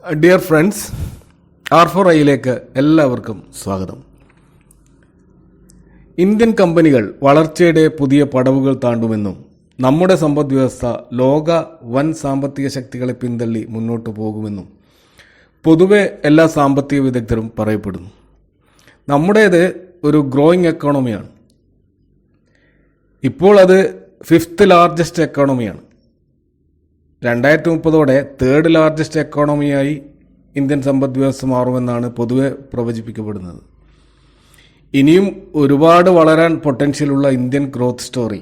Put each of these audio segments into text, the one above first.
Dear friends, R4iയിലേക്ക് എല്ലാവർക്കും സ്വാഗതം. Indian കമ്പനികൾ വളർച്ചയുടെ പുതിയ പടവുകൾ താണ്ടുമെന്നും നമ്മുടെ സമ്പദ്വ്യവസ്ഥ ലോക വൻ സാമ്പത്തിക ശക്തികളെ പിന്തള്ളി മുന്നോട്ട് പോകുമെന്നും പൊതുവെ എല്ലാ സാമ്പത്തിക വിദഗ്ധരും പറയപ്പെടുന്നു. നമ്മുടേത് ഒരു ഗ്രോയിങ് എക്കോണമിയാണ്. ഇപ്പോൾ അത് 5th ലാർജസ്റ്റ് എക്കോണമിയാണ്. 2030 തേർഡ് ലാർജസ്റ്റ് എക്കോണമിയായി ഇന്ത്യൻ സമ്പദ് വ്യവസ്ഥ മാറുമെന്നാണ് പൊതുവെ പ്രവചിപ്പിക്കപ്പെടുന്നത്. ഇനിയും ഒരുപാട് വളരാൻ പൊട്ടൻഷ്യലുള്ള ഇന്ത്യൻ ഗ്രോത്ത് സ്റ്റോറി,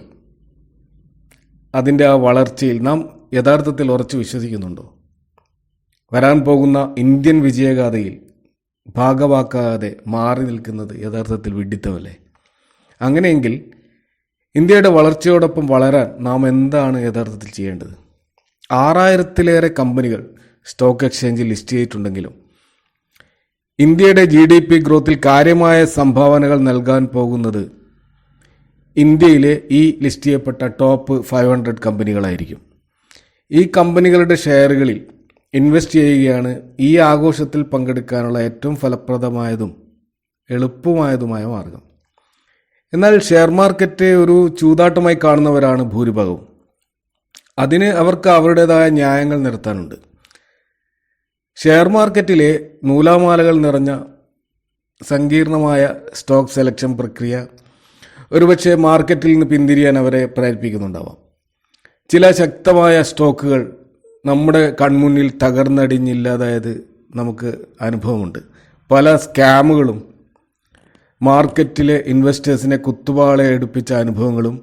അതിൻ്റെ ആ വളർച്ചയിൽ നാം യഥാർത്ഥത്തിൽ ഉറച്ചു വിശ്വസിക്കുന്നുണ്ടോ? വരാൻ പോകുന്ന ഇന്ത്യൻ വിജയഗാഥയിൽ ഭാഗവാക്കാതെ മാറി നിൽക്കുന്നത് യഥാർത്ഥത്തിൽ വിഡ്ഢിത്തമല്ലേ? അങ്ങനെയെങ്കിൽ ഇന്ത്യയുടെ വളർച്ചയോടൊപ്പം വളരാൻ നാം എന്താണ് യഥാർത്ഥത്തിൽ ചെയ്യേണ്ടത്? 6000-ലേറെ കമ്പനികൾ സ്റ്റോക്ക് എക്സ്ചേഞ്ചിൽ ലിസ്റ്റ് ചെയ്തിട്ടുണ്ടെങ്കിലും ഇന്ത്യയുടെ GDP ഗ്രോത്തിൽ കാര്യമായ സംഭാവനകൾ നൽകാൻ പോകുന്നത് ഇന്ത്യയിലെ ഈ ലിസ്റ്റ് ചെയ്യപ്പെട്ട ടോപ്പ് 500 കമ്പനികളായിരിക്കും. ഈ കമ്പനികളുടെ ഷെയറുകളിൽ ഇൻവെസ്റ്റ് ചെയ്യുകയാണ് ഈ ആഘോഷത്തിൽ പങ്കെടുക്കാനുള്ള ഏറ്റവും ഫലപ്രദമായതും എളുപ്പമായതുമായ മാർഗം. എന്നാൽ ഷെയർ മാർക്കറ്റ് ഒരു ചൂതാട്ടമായി കാണുന്നവരാണ് ഭൂരിഭാഗവും. അതിന് അവർക്ക് അവരുടേതായ ന്യായങ്ങൾ നിരത്താനുണ്ട്. ഷെയർ മാർക്കറ്റിലെ നൂലാമാലകൾ നിറഞ്ഞ സങ്കീർണമായ സ്റ്റോക്ക് സെലക്ഷൻ പ്രക്രിയ ഒരുപക്ഷെ മാർക്കറ്റിൽ നിന്ന് പിന്തിരിയാൻ അവരെ പ്രേരിപ്പിക്കുന്നുണ്ടാവാം. ചില ശക്തമായ സ്റ്റോക്കുകൾ നമ്മുടെ കൺമുന്നിൽ തകർന്നടിഞ്ഞില്ലാതായത് നമുക്ക് അനുഭവമുണ്ട്. പല സ്കാമുകളും മാർക്കറ്റിലെ ഇൻവെസ്റ്റേഴ്സിനെ കുത്തുപാളെ എടുപ്പിച്ച അനുഭവങ്ങളും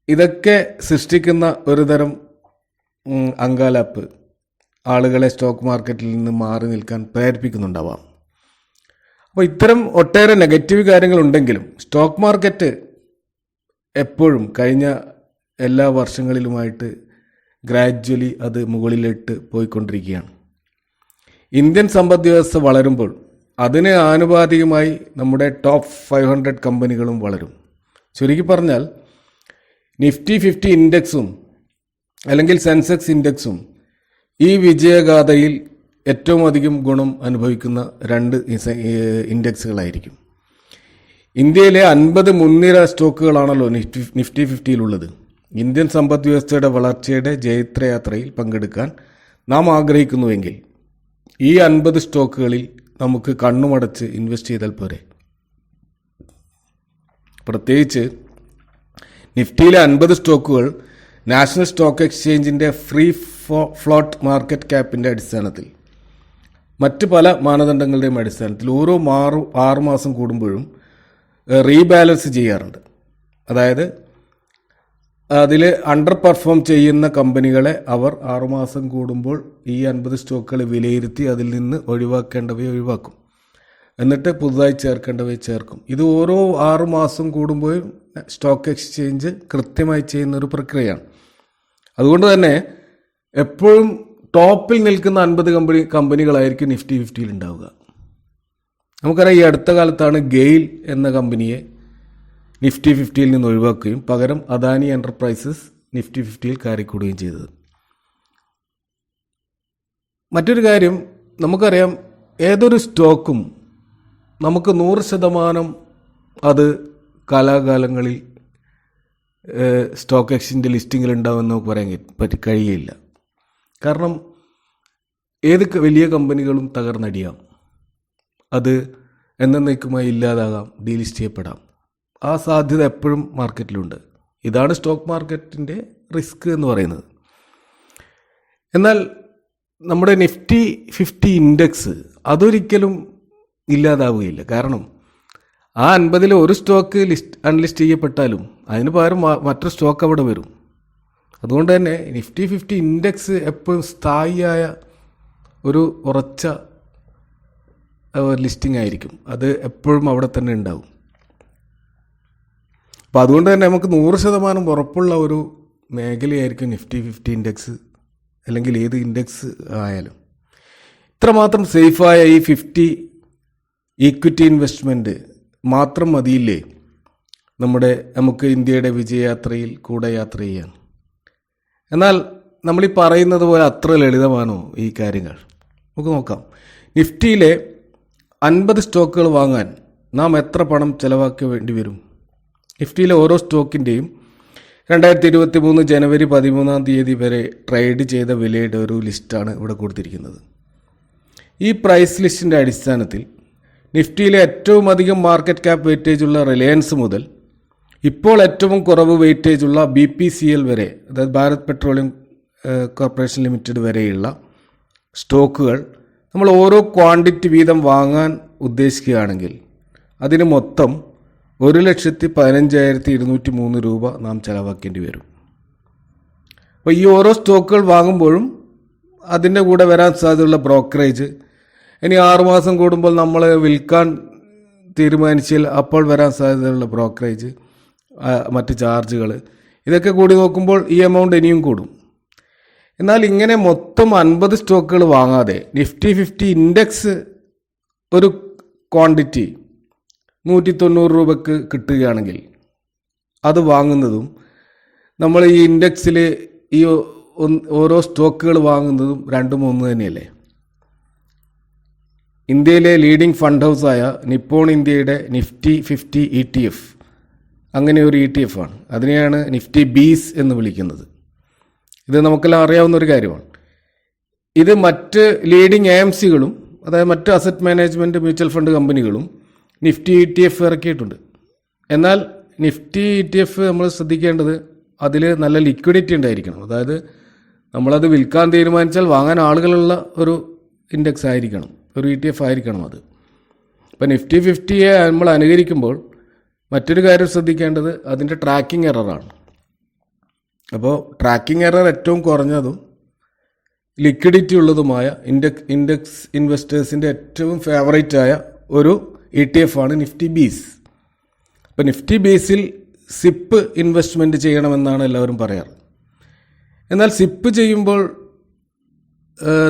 ഇതൊക്കെ സൃഷ്ടിക്കുന്ന ഒരുതരം അങ്കാലാപ്പ് ആളുകളെ സ്റ്റോക്ക് മാർക്കറ്റിൽ നിന്ന് മാറി നിൽക്കാൻ പ്രേരിപ്പിക്കുന്നുണ്ടാവാം. അപ്പോൾ ഇത്തരം ഒട്ടേറെ നെഗറ്റീവ് കാര്യങ്ങളുണ്ടെങ്കിലും സ്റ്റോക്ക് മാർക്കറ്റ് എപ്പോഴും കഴിഞ്ഞ എല്ലാ വർഷങ്ങളിലുമായിട്ട് ഗ്രാജ്വലി അത് മുകളിലിട്ട് പോയിക്കൊണ്ടിരിക്കുകയാണ്. ഇന്ത്യൻ സമ്പദ് വ്യവസ്ഥ വളരുമ്പോൾ അതിന് ആനുപാതികമായി നമ്മുടെ ടോപ്പ് 500 കമ്പനികളും വളരും. ചുരുക്കി പറഞ്ഞാൽ നിഫ്റ്റി 50 ഇൻഡെക്സും അല്ലെങ്കിൽ സെൻസെക്സ് ഇൻഡെക്സും ഈ വിജയഗാഥയിൽ ഏറ്റവും അധികം ഗുണം അനുഭവിക്കുന്ന 2 ഇൻഡെക്സുകളായിരിക്കും. ഇന്ത്യയിലെ 50 മുൻനിര സ്റ്റോക്കുകളാണല്ലോ നിഫ്റ്റി 50-ലുള്ളത്. ഇന്ത്യൻ സമ്പദ് വ്യവസ്ഥയുടെ വളർച്ചയുടെ ജൈത്രയാത്രയിൽ പങ്കെടുക്കാൻ നാം ആഗ്രഹിക്കുന്നുവെങ്കിൽ ഈ 50 സ്റ്റോക്കുകളിൽ നമുക്ക് കണ്ണുമടച്ച് ഇൻവെസ്റ്റ് ചെയ്താൽ പോരെ. പ്രത്യേകിച്ച് നിഫ്റ്റിയിലെ 50 സ്റ്റോക്കുകൾ നാഷണൽ സ്റ്റോക്ക് എക്സ്ചേഞ്ചിൻ്റെ ഫ്രീ ഫ്ലോട്ട് മാർക്കറ്റ് ക്യാപ്പിൻ്റെ അടിസ്ഥാനത്തിൽ മറ്റ് പല മാനദണ്ഡങ്ങളുടെയും അടിസ്ഥാനത്തിൽ ഓരോ 6 മാസം കൂടുമ്പോഴും റീബാലൻസ് ചെയ്യാറുണ്ട്. അതായത് അതിൽ അണ്ടർ പെർഫോം ചെയ്യുന്ന കമ്പനികളെ അവർ 6 മാസം കൂടുമ്പോൾ ഈ 50 സ്റ്റോക്കുകൾ വിലയിരുത്തി അതിൽ നിന്ന് ഒഴിവാക്കേണ്ടവയെ ഒഴിവാക്കും. എന്നിട്ട് പുതുതായി ചേർക്കേണ്ടവയെ ചേർക്കും. ഇത് ഓരോ 6 മാസം കൂടുമ്പോഴും സ്റ്റോക്ക് എക്സ്ചേഞ്ച് കൃത്യമായി ചെയ്യുന്ന ഒരു പ്രക്രിയയാണ്. അതുകൊണ്ട് തന്നെ എപ്പോഴും ടോപ്പിൽ നിൽക്കുന്ന 50 കമ്പനികളായിരിക്കും നിഫ്റ്റി 50-ൽ ഉണ്ടാവുക. നമുക്കറിയാം, ഈ അടുത്ത കാലത്താണ് ഗെയിൽ എന്ന കമ്പനിയെ നിഫ്റ്റി 50-ൽ നിന്ന് ഒഴിവാക്കുകയും പകരം അദാനി എൻ്റർപ്രൈസസ് നിഫ്റ്റി 50-ൽ കയറിക്കൂടുകയും ചെയ്തത്. മറ്റൊരു കാര്യം, നമുക്കറിയാം, ഏതൊരു സ്റ്റോക്കും നമുക്ക് 100% അത് കാലാകാലങ്ങളിൽ സ്റ്റോക്ക് എക്സ്ചേഞ്ചിൻ്റെ ലിസ്റ്റിങ്ങിൽ ഉണ്ടാവുമെന്ന് നമുക്ക് പറയാൻ കഴിയില്ല. കാരണം ഏത് വലിയ കമ്പനികളും തകർന്നടിയാം, അത് എന്നേക്കുമായി ഇല്ലാതാകാം, ഡീലിസ്റ്റ് ചെയ്യപ്പെടാം. ആ സാധ്യത എപ്പോഴും മാർക്കറ്റിലുണ്ട്. ഇതാണ് സ്റ്റോക്ക് മാർക്കറ്റിൻ്റെ റിസ്ക് എന്ന് പറയുന്നത്. എന്നാൽ നമ്മുടെ നിഫ്റ്റി 50 ഇൻഡെക്സ് അതൊരിക്കലും ഇല്ലാതാവുകയില്ല. കാരണം ആ 50-ൽ ഒരു സ്റ്റോക്ക് അൺലിസ്റ്റ് ചെയ്യപ്പെട്ടാലും അതിന് പകരം മറ്റൊരു സ്റ്റോക്ക് അവിടെ വരും. അതുകൊണ്ട് തന്നെ നിഫ്റ്റി 50 ഇൻഡെക്സ് എപ്പോഴും സ്ഥായിയായ ഒരു ഉറച്ച ലിസ്റ്റിംഗ് ആയിരിക്കും. അത് എപ്പോഴും അവിടെ തന്നെ ഉണ്ടാവും. അപ്പോൾ അതുകൊണ്ട് തന്നെ നമുക്ക് 100% ഉറപ്പുള്ള ഒരു മേഖലയായിരിക്കും നിഫ്റ്റി 50 ഇൻഡെക്സ്, അല്ലെങ്കിൽ ഏത് ഇൻഡെക്സ് ആയാലും. ഇത്രമാത്രം സേഫായ ഈ 50 ഈക്വിറ്റി ഇൻവെസ്റ്റ്മെൻറ്റ് മാത്രം മതിയില്ലേ നമുക്ക് ഇന്ത്യയുടെ വിജയയാത്രയിൽ കൂടെ യാത്ര ചെയ്യാൻ? എന്നാൽ നമ്മളീ പറയുന്നത് പോലെ അത്ര ലളിതമാണോ ഈ കാര്യങ്ങൾ? നമുക്ക് നോക്കാം. നിഫ്റ്റിയിലെ 50 സ്റ്റോക്കുകൾ വാങ്ങാൻ നാം എത്ര പണം ചിലവാക്കി വേണ്ടി വരും? നിഫ്റ്റിയിലെ ഓരോ സ്റ്റോക്കിൻ്റെയും 2023 ജനുവരി 13 വരെ ട്രേഡ് ചെയ്ത വിലയുടെ ഒരു ലിസ്റ്റാണ് ഇവിടെ കൊടുത്തിരിക്കുന്നത്. ഈ പ്രൈസ് ലിസ്റ്റിൻ്റെ അടിസ്ഥാനത്തിൽ നിഫ്റ്റിയിലെ ഏറ്റവും അധികം മാർക്കറ്റ് ക്യാപ് വെയിറ്റേജ് ഉള്ള റിലയൻസ് മുതൽ ഇപ്പോൾ ഏറ്റവും കുറവ് വെയിറ്റേജ് ഉള്ള BPCL വരെ, അതായത് ഭാരത് പെട്രോളിയം കോർപ്പറേഷൻ ലിമിറ്റഡ് വരെയുള്ള സ്റ്റോക്കുകൾ നമ്മൾ ഓരോ ക്വാണ്ടിറ്റി വീതം വാങ്ങാൻ ഉദ്ദേശിക്കുകയാണെങ്കിൽ അതിന് മൊത്തം 1,15,203 രൂപ നാം ചിലവാക്കേണ്ടി വരും. അപ്പോൾ ഈ ഓരോ സ്റ്റോക്കുകൾ വാങ്ങുമ്പോഴും അതിൻ്റെ കൂടെ വരാൻ സാധ്യതയുള്ള ബ്രോക്കറേജ്, ഇനി 6 മാസം കൂടുമ്പോൾ നമ്മൾ വിൽക്കാൻ തീരുമാനിച്ചാൽ അപ്പോൾ വരാൻ സാധ്യതയുള്ള ബ്രോക്കറേജ്, മറ്റ് ചാർജുകൾ, ഇതൊക്കെ കൂടി നോക്കുമ്പോൾ ഈ എമൗണ്ട് ഇനിയും കൂടും. എന്നാൽ ഇങ്ങനെ മൊത്തം 50 സ്റ്റോക്കുകൾ വാങ്ങാതെ നിഫ്റ്റി 50 ഇൻഡെക്സ് ഒരു ക്വാണ്ടിറ്റി 190 രൂപയ്ക്ക് കിട്ടുകയാണെങ്കിൽ അത് വാങ്ങുന്നതും നമ്മൾ ഈ ഇൻഡെക്സിൽ ഈ ഓരോ സ്റ്റോക്കുകൾ വാങ്ങുന്നതും രണ്ടും ഒന്ന് തന്നെയല്ലേ? ഇന്ത്യയിലെ ലീഡിംഗ് ഫണ്ട് ഹൗസായ നിപ്പോൺ ഇന്ത്യയുടെ നിഫ്റ്റി 50 ETF അങ്ങനെ ഒരു ETF ആണ്. അതിനെയാണ് നിഫ്റ്റി ബീസ് എന്ന് വിളിക്കുന്നത്. ഇത് നമുക്കെല്ലാം അറിയാവുന്ന ഒരു കാര്യമാണ്. ഇത് മറ്റ് ലീഡിംഗ് AMCകളും, അതായത് മറ്റ് അസറ്റ് മാനേജ്മെൻറ്റ് മ്യൂച്വൽ ഫണ്ട് കമ്പനികളും നിഫ്റ്റി ETF ഇറക്കിയിട്ടുണ്ട്. എന്നാൽ നിഫ്റ്റി ETF നമ്മൾ ശ്രദ്ധിക്കേണ്ടത് അതിൽ നല്ല ലിക്വിഡിറ്റി ഉണ്ടായിരിക്കണം. അതായത് നമ്മളത് വിൽക്കാൻ തീരുമാനിച്ചാൽ വാങ്ങാൻ ആളുകളുള്ള ഒരു ഇൻഡെക്സ് ആയിരിക്കണം, ഒരു ETF ആയിരിക്കണം അത്. അപ്പോൾ നിഫ്റ്റി 50യെ നമ്മൾ അനുകരിക്കുമ്പോൾ മറ്റൊരു കാര്യം ശ്രദ്ധിക്കേണ്ടത് അതിൻ്റെ ട്രാക്കിംഗ് എററാണ്. അപ്പോൾ ട്രാക്കിംഗ് എറർ ഏറ്റവും കുറഞ്ഞതും ലിക്വിഡിറ്റി ഉള്ളതുമായ ഇൻഡെക്സ് ഇൻവെസ്റ്റേഴ്സിൻ്റെ ഏറ്റവും ഫേവറേറ്റായ ഒരു ETF ആണ് നിഫ്റ്റി ബീസ്. അപ്പോൾ നിഫ്റ്റി ബീസിൽ സിപ്പ് ഇൻവെസ്റ്റ്മെൻറ്റ് ചെയ്യണമെന്നാണ് എല്ലാവരും പറയാറ്. എന്നാൽ സിപ്പ് ചെയ്യുമ്പോൾ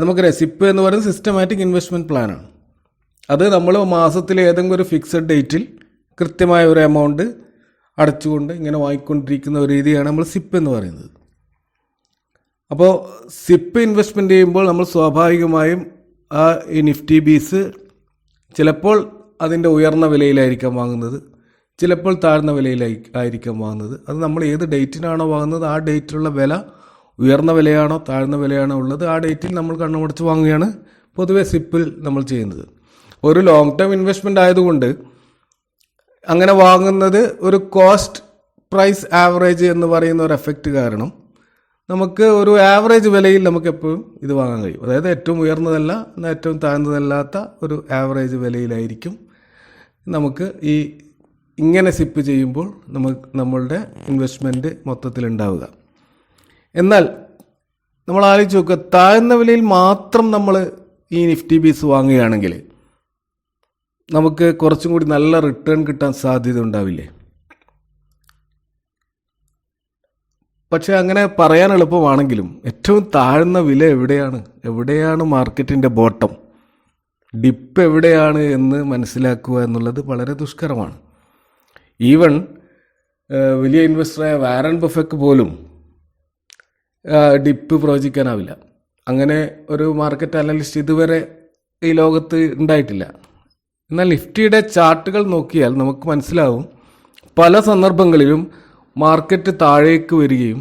നമുക്കറിയാം, സിപ്പ് എന്ന് പറയുന്നത് സിസ്റ്റമാറ്റിക് ഇൻവെസ്റ്റ്മെൻറ്റ് പ്ലാനാണ്. അത് നമ്മൾ മാസത്തിൽ ഏതെങ്കിലും ഒരു ഫിക്സഡ് ഡേറ്റിൽ കൃത്യമായ ഒരു എമൗണ്ട് അടച്ചുകൊണ്ട് ഇങ്ങനെ വാങ്ങിക്കൊണ്ടിരിക്കുന്ന ഒരു രീതിയാണ് നമ്മൾ സിപ്പ് എന്ന് പറയുന്നത്. അപ്പോൾ സിപ്പ് ഇൻവെസ്റ്റ്മെൻറ്റ് ചെയ്യുമ്പോൾ നമ്മൾ സ്വാഭാവികമായും ഈ നിഫ്റ്റി ബീസ് ചിലപ്പോൾ അതിൻ്റെ ഉയർന്ന വിലയിലായിരിക്കാം വാങ്ങുന്നത്, ചിലപ്പോൾ താഴ്ന്ന വിലയിലായിരിക്കാം വാങ്ങുന്നത്. അത് നമ്മൾ ഏത് ഡേറ്റിനാണോ വാങ്ങുന്നത് ആ ഡേറ്റിലുള്ള വില ഉയർന്ന വിലയാണോ താഴ്ന്ന വിലയാണോ ഉള്ളത് ആ ഡേറ്റിൽ നമ്മൾ കണ്ണുമടച്ച് വാങ്ങുകയാണ് പൊതുവെ സിപ്പിൽ നമ്മൾ ചെയ്യുന്നത്. ഒരു ലോങ് ടേം ഇൻവെസ്റ്റ്മെൻ്റ് ആയതുകൊണ്ട് അങ്ങനെ വാങ്ങുന്നത് ഒരു കോസ്റ്റ് പ്രൈസ് ആവറേജ് എന്ന് പറയുന്ന ഒരു എഫക്റ്റ് കാരണം നമുക്ക് ഒരു ആവറേജ് വിലയിൽ നമുക്ക് എപ്പോഴും ഇത് വാങ്ങാൻ കഴിയും. അതായത് ഏറ്റവും ഉയർന്നതല്ല എന്നാൽ ഏറ്റവും താഴ്ന്നതല്ലാത്ത ഒരു ആവറേജ് വിലയിലായിരിക്കും നമുക്ക് ഈ ഇങ്ങനെ സിപ്പ് ചെയ്യുമ്പോൾ നമ്മളുടെ ഇൻവെസ്റ്റ്മെൻറ്റ് മൊത്തത്തിലുണ്ടാവുക. എന്നാൽ നമ്മൾ ആലോചിച്ച് നോക്കുക, താഴ്ന്ന വിലയിൽ മാത്രം നമ്മൾ ഈ നിഫ്റ്റി ബീസ് വാങ്ങുകയാണെങ്കിൽ നമുക്ക് കുറച്ചും കൂടി നല്ല റിട്ടേൺ കിട്ടാൻ സാധ്യത ഉണ്ടാവില്ലേ? പക്ഷേ അങ്ങനെ പറയാൻ എളുപ്പമാണെങ്കിലും ഏറ്റവും താഴ്ന്ന വില എവിടെയാണ് മാർക്കറ്റിൻ്റെ ബോട്ടം, ഡിപ്പ് എവിടെയാണ് എന്ന് മനസ്സിലാക്കുക എന്നുള്ളത് വളരെ ദുഷ്കരമാണ്. ഈവൻ വലിയ ഇൻവെസ്റ്ററായ വാരൻ ബഫറ്റ് പോലും ഡിപ്പ് പ്രവചിക്കാനാവില്ല. അങ്ങനെ ഒരു മാർക്കറ്റ് അനലിസ്റ്റ് ഇതുവരെ ഈ ലോകത്ത് ഉണ്ടായിട്ടില്ല. എന്നാൽ നിഫ്റ്റിയുടെ ചാർട്ടുകൾ നോക്കിയാൽ നമുക്ക് മനസ്സിലാവും, പല സന്ദർഭങ്ങളിലും മാർക്കറ്റ് താഴേക്ക് വരികയും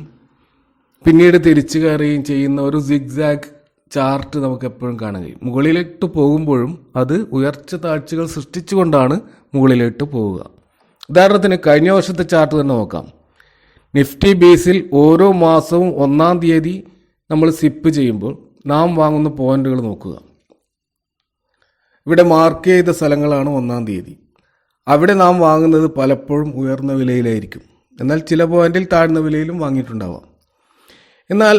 പിന്നീട് തിരിച്ചു കയറുകയും ചെയ്യുന്ന ഒരു സിഗ്സാഗ് ചാർട്ട് നമുക്ക് എപ്പോഴും കാണാൻ കഴിയും. മുകളിലേക്ക് പോകുമ്പോഴും അത് ഉയർച്ച താഴ്ചകൾ സൃഷ്ടിച്ചുകൊണ്ടാണ് മുകളിലേക്ക് പോവുക. ഉദാഹരണത്തിന് കഴിഞ്ഞ വർഷത്തെ ചാർട്ട് തന്നെ നോക്കാം. നിഫ്റ്റി ബേസിൽ ഓരോ മാസവും 1-ാം തീയതി നമ്മൾ സിപ്പ് ചെയ്യുമ്പോൾ നാം വാങ്ങുന്ന പോയിന്റുകൾ നോക്കുക. ഇവിടെ മാർക്ക് ചെയ്ത സ്ഥലങ്ങളാണ് 1-ാം തീയതി. അവിടെ നാം വാങ്ങുന്നത് പലപ്പോഴും ഉയർന്ന വിലയിലായിരിക്കും, എന്നാൽ ചില പോയിന്റിൽ താഴ്ന്ന വിലയിലും വാങ്ങിയിട്ടുണ്ടാവാം. എന്നാൽ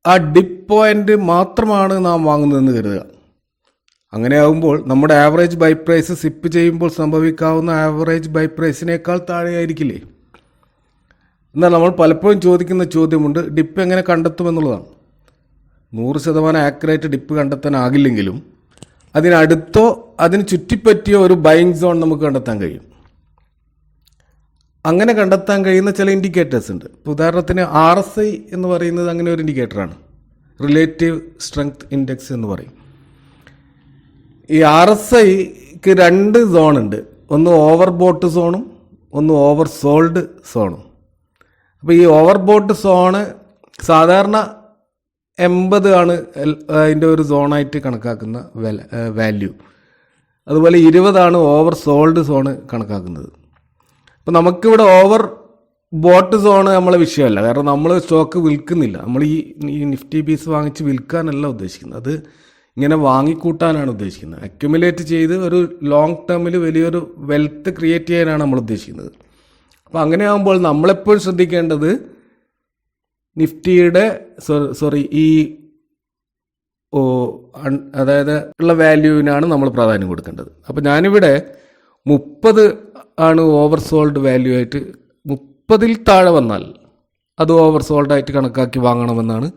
ആ ഡിപ്പ് പോയിന്റ് മാത്രമാണ് നാം വാങ്ങുന്നതെന്ന് കരുതുക. അങ്ങനെ ആകുമ്പോൾ നമ്മുടെ ആവറേജ് ബൈ പ്രൈസ് സിപ്പ് ചെയ്യുമ്പോൾ സംഭവിക്കാവുന്ന ആവറേജ് ബൈ പ്രൈസിനേക്കാൾ താഴെയായിരിക്കില്ലേ? എന്നാൽ നമ്മൾ പലപ്പോഴും ചോദിക്കുന്ന ചോദ്യമുണ്ട്, ഡിപ്പ് എങ്ങനെ കണ്ടെത്തുമെന്നുള്ളതാണ്. 100% ആക്യുറേറ്റ് ഡിപ്പ് കണ്ടെത്താനാകില്ലെങ്കിലും അതിനടുത്തോ അതിന് ചുറ്റിപ്പറ്റിയോ ഒരു ബൈയിങ് സോൺ നമുക്ക് കണ്ടെത്താൻ കഴിയും. അങ്ങനെ കണ്ടെത്താൻ കഴിയുന്ന ചില ഇൻഡിക്കേറ്റേഴ്സ് ഉണ്ട്. ഉദാഹരണത്തിന് RSI എന്ന് പറയുന്നത് അങ്ങനെ ഒരു ഇൻഡിക്കേറ്ററാണ്, റിലേറ്റീവ് സ്ട്രെങ്ത് ഇൻഡെക്സ് എന്ന് പറയും. ഈ RSIക്ക് 2 സോണുണ്ട്. ഒന്ന് ഓവർ ബോട്ട് സോണും ഒന്ന് ഓവർ സോൾഡ് സോണും. അപ്പോൾ ഈ ഓവർ ബോട്ട് സോണ് സാധാരണ 80 ആണ് അതിൻ്റെ ഒരു സോണായിട്ട് കണക്കാക്കുന്ന വാല്യൂ. അതുപോലെ 20 ആണ് ഓവർ സോൾഡ് സോണ് കണക്കാക്കുന്നത്. അപ്പോൾ നമുക്കിവിടെ ഓവർ ബോട്ട് സോണ് നമ്മളെ വിഷയമല്ല. കാരണം നമ്മൾ സ്റ്റോക്ക് വിൽക്കുന്നില്ല. നമ്മൾ ഈ നിഫ്റ്റി ബീസ് വാങ്ങിച്ച് വിൽക്കാനല്ല ഉദ്ദേശിക്കുന്നത്. അത് ഇങ്ങനെ വാങ്ങിക്കൂട്ടാനാണ് ഉദ്ദേശിക്കുന്നത്. അക്യുമുലേറ്റ് ചെയ്ത് ഒരു ലോങ് ടേമിൽ വലിയൊരു വെൽത്ത് ക്രിയേറ്റ് ചെയ്യാനാണ് നമ്മൾ ഉദ്ദേശിക്കുന്നത്. അപ്പോൾ അങ്ങനെ ആകുമ്പോൾ നമ്മളെപ്പോഴും ശ്രദ്ധിക്കേണ്ടത് നിഫ്റ്റിയുടെ ഈ അതായത് ഉള്ള വാല്യൂവിനാണ് നമ്മൾ പ്രാധാന്യം കൊടുക്കേണ്ടത്. അപ്പോൾ ഞാനിവിടെ 30 ആണ് ഓവർ സോൾഡ് വാല്യൂ ആയിട്ട്, 30ൽ താഴെ വന്നാൽ അത് ഓവർ സോൾഡായിട്ട് കണക്കാക്കി വാങ്ങണമെന്നാണ്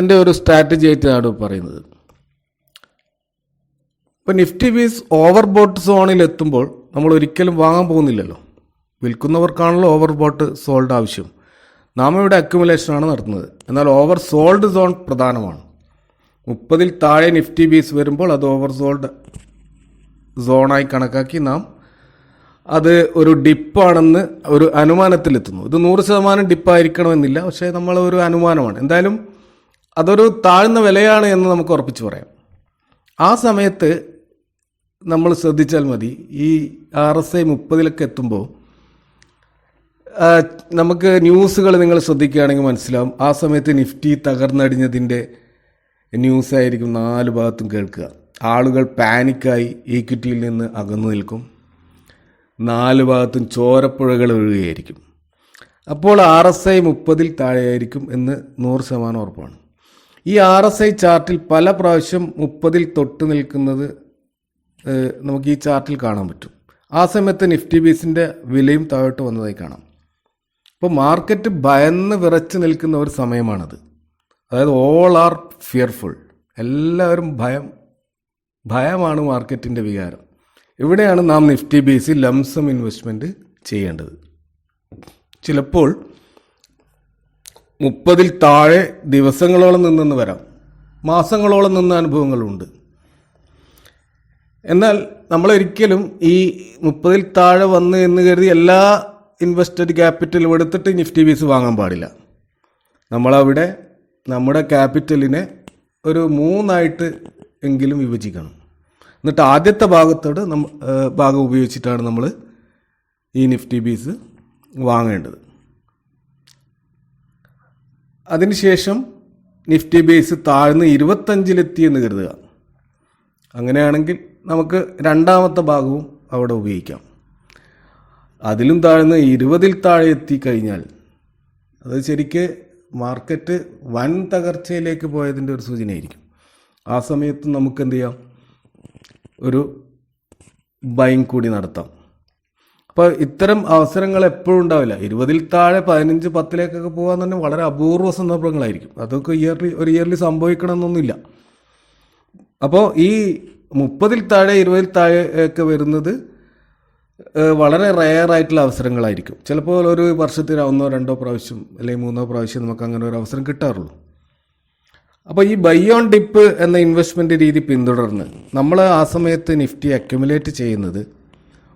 എൻ്റെ ഒരു സ്ട്രാറ്റജി ആയിട്ടാണ് പറയുന്നത്. ഇപ്പോൾ നിഫ്റ്റി ബീസ് ഓവർ ബോട്ട് സോണിൽ എത്തുമ്പോൾ നമ്മൾ ഒരിക്കലും വാങ്ങാൻ പോകുന്നില്ലല്ലോ. വിൽക്കുന്നവർക്കാണല്ലോ ഓവർ ബോട്ട് സോൾഡ് ആവശ്യം. നാം ഇവിടെ അക്യുമുലേഷനാണ് നടത്തുന്നത്. എന്നാൽ ഓവർ സോൾഡ് സോൺ പ്രധാനമാണ്. 30ൽ താഴെ നിഫ്റ്റി ബീസ് വരുമ്പോൾ അത് ഓവർ സോൾഡ് സോണായി കണക്കാക്കി നാം അത് ഒരു ഡിപ്പാണെന്ന് ഒരു അനുമാനത്തിലെത്തുന്നു. ഇത് 100% ഡിപ്പായിരിക്കണമെന്നില്ല, പക്ഷേ നമ്മൾ ഒരു അനുമാനമാണ്. എന്തായാലും അതൊരു താഴ്ന്ന വിലയാണ് എന്ന് നമുക്ക് ഉറപ്പിച്ച് പറയാം. ആ സമയത്ത് നമ്മൾ ശ്രദ്ധിച്ചാൽ മതി, ഈ RSI 30ലൊക്കെ എത്തുമ്പോൾ നമുക്ക് ന്യൂസുകൾ നിങ്ങൾ ശ്രദ്ധിക്കുകയാണെങ്കിൽ മനസ്സിലാവും. ആ സമയത്ത് നിഫ്റ്റി തകർന്നടിഞ്ഞതിൻ്റെ ന്യൂസായിരിക്കും 4 ഭാഗത്തും കേൾക്കുക. ആളുകൾ പാനിക്കായി ഈക്വിറ്റിയിൽ നിന്ന് അകന്നു നിൽക്കും. 4 ഭാഗത്തും ചോരപ്പുഴകൾ ഒഴുകുകയായിരിക്കും. അപ്പോൾ RSI 30ൽ താഴെയായിരിക്കും എന്ന് 100% ഉറപ്പാണ്. ഈ RSI ചാർട്ടിൽ പല പ്രാവശ്യം 30ൽ തൊട്ട് നിൽക്കുന്നത് നമുക്ക് ഈ ചാർട്ടിൽ കാണാൻ പറ്റും. ആ സമയത്ത് നിഫ്റ്റി ബീസിൻ്റെ വിലയും താഴോട്ട് വന്നതായി കാണാം. അപ്പോൾ മാർക്കറ്റ് ഭയന്ന് വിറച്ച് നിൽക്കുന്ന ഒരു സമയമാണത്. അതായത് ഓൾ ആർ ഫിയർഫുൾ. എല്ലാവരും ഭയമാണ് മാർക്കറ്റിൻ്റെ വികാരം. ഇവിടെയാണ് നാം നിഫ്റ്റി ബേസിൽ ലംസം ഇൻവെസ്റ്റ്മെൻറ്റ് ചെയ്യേണ്ടത്. ചിലപ്പോൾ 30ൽ താഴെ ദിവസങ്ങളോളം നിന്നെന്ന് വരാം, മാസങ്ങളോളം നിന്ന അനുഭവങ്ങളുണ്ട്. എന്നാൽ നമ്മളൊരിക്കലും ഈ 30ൽ താഴെ വന്ന് എന്ന് കരുതി എല്ലാ ഇൻവെസ്റ്റഡ് ക്യാപിറ്റലും എടുത്തിട്ട് നിഫ്റ്റി ബീസ് വാങ്ങാൻ പാടില്ല. നമ്മളവിടെ നമ്മുടെ ക്യാപിറ്റലിനെ ഒരു 3 എങ്കിലും വിഭജിക്കണം. എന്നിട്ട് ആദ്യത്തെ ഭാഗം ഉപയോഗിച്ചിട്ടാണ് നമ്മൾ ഈ നിഫ്റ്റി ബീസ് വാങ്ങേണ്ടത്. അതിനുശേഷം നിഫ്റ്റി ബേസ് താഴ്ന്ന് 25ലെത്തിയെന്ന് കരുതുക. അങ്ങനെയാണെങ്കിൽ നമുക്ക് രണ്ടാമത്തെ ഭാഗവും അവിടെ ഉപയോഗിക്കാം. അതിലും താഴ്ന്ന് 20ൽ താഴെ എത്തിക്കഴിഞ്ഞാൽ അത് ശരിക്ക് മാർക്കറ്റ് വൻ തകർച്ചയിലേക്ക് പോയതിൻ്റെ ഒരു സൂചനയായിരിക്കും. ആ സമയത്ത് നമുക്ക് എന്ത് ചെയ്യാം, ഒരു ബൈങ് കൂടി നടത്താം. അപ്പോൾ ഇത്തരം അവസരങ്ങൾ എപ്പോഴും ഉണ്ടാവില്ല. 20ൽ താഴെ 15, 10ലേക്കൊക്കെ പോകാൻ തന്നെ വളരെ അപൂർവ സന്ദർഭങ്ങളായിരിക്കും. അതൊക്കെ ഇയർലി സംഭവിക്കണമെന്നൊന്നുമില്ല. അപ്പോൾ ഈ 30ൽ താഴെ 20ൽ താഴെ ഒക്കെ വരുന്നത് വളരെ റെയർ ആയിട്ടുള്ള അവസരങ്ങളായിരിക്കും. ചിലപ്പോൾ ഒരു വർഷത്തിൽ 1, 2 പ്രാവശ്യം അല്ലെങ്കിൽ 3 പ്രാവശ്യം നമുക്ക് അങ്ങനെ ഒരു അവസരം കിട്ടാറുള്ളൂ. അപ്പോൾ ഈ ബൈ ഓൺ ഡിപ്പ് എന്ന ഇൻവെസ്റ്റ്മെൻറ്റ് രീതി പിന്തുടർന്ന് നമ്മൾ ആ സമയത്ത് നിഫ്റ്റി അക്യുമുലേറ്റ് ചെയ്യുന്നത്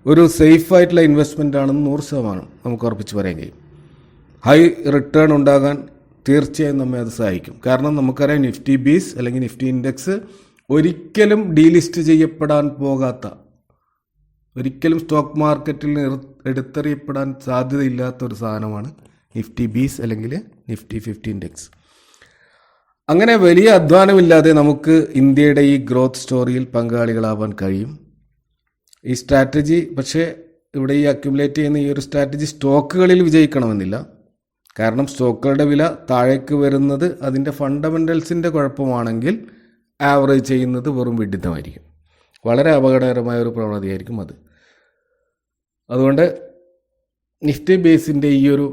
ഒരു സേഫ് ആയിട്ടുള്ള ഇൻവെസ്റ്റ്മെൻ്റ് ആണെന്ന് 100% നമുക്ക് ഉറപ്പിച്ച് പറയാൻ കഴിയും. ഹൈ റിട്ടേൺ ഉണ്ടാകാൻ തീർച്ചയായും നമ്മെ അത് സഹായിക്കും. കാരണം നമുക്കറിയാം നിഫ്റ്റി ബീസ് അല്ലെങ്കിൽ നിഫ്റ്റി ഇൻഡെക്സ് ഒരിക്കലും ഡീലിസ്റ്റ് ചെയ്യപ്പെടാൻ പോകാത്ത, ഒരിക്കലും സ്റ്റോക്ക് മാർക്കറ്റിൽ എടുത്തെറിയപ്പെടാൻ സാധ്യതയില്ലാത്ത ഒരു സാധനമാണ് നിഫ്റ്റി ബീസ് അല്ലെങ്കിൽ നിഫ്റ്റി 50 ഇൻഡെക്സ്. അങ്ങനെ വലിയ അധ്വാനമില്ലാതെ നമുക്ക് ഇന്ത്യയുടെ ഈ ഗ്രോത്ത് സ്റ്റോറിയിൽ പങ്കാളികളാവാൻ കഴിയും. ഈ സ്ട്രാറ്റജി പക്ഷേ ഇവിടെ ഈ അക്യുമുലേറ്റ് ചെയ്യുന്ന ഈ ഒരു സ്ട്രാറ്റജി സ്റ്റോക്കുകളിൽ വിജയിക്കണമെന്നില്ല. കാരണം സ്റ്റോക്കുകളുടെ വില താഴേക്ക് വരുന്നത് അതിൻ്റെ ഫണ്ടമെൻ്റൽസിൻ്റെ കുഴപ്പമാണെങ്കിൽ ആവറേജ് ചെയ്യുന്നത് വെറും വിഡിത്തമായിരിക്കും. വളരെ അപകടകരമായ ഒരു പ്രവണതയായിരിക്കും അത്. അതുകൊണ്ട് നിഫ്റ്റി ബേസിൻ്റെ ഈ ഒരു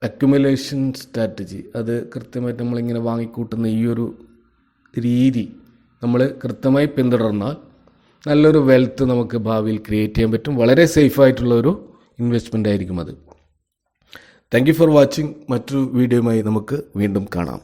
അക്യുമുലേഷൻ സ്ട്രാറ്റജി അത് കൃത്യമായിട്ട് നമ്മളിങ്ങനെ വാങ്ങിക്കൂട്ടുന്ന ഈ ഒരു രീതി നമ്മൾ കൃത്യമായി പിന്തുടർന്നാൽ നല്ലൊരു വെൽത്ത് നമുക്ക് ഭാവിയിൽ ക്രിയേറ്റ് ചെയ്യാൻ പറ്റും. വളരെ സേഫായിട്ടുള്ളൊരു ഇൻവെസ്റ്റ്മെൻ്റ് ആയിരിക്കും അത്. Thank you for watching. മറ്റൊരു വീഡിയോയുമായി നമുക്ക് വീണ്ടും കാണാം.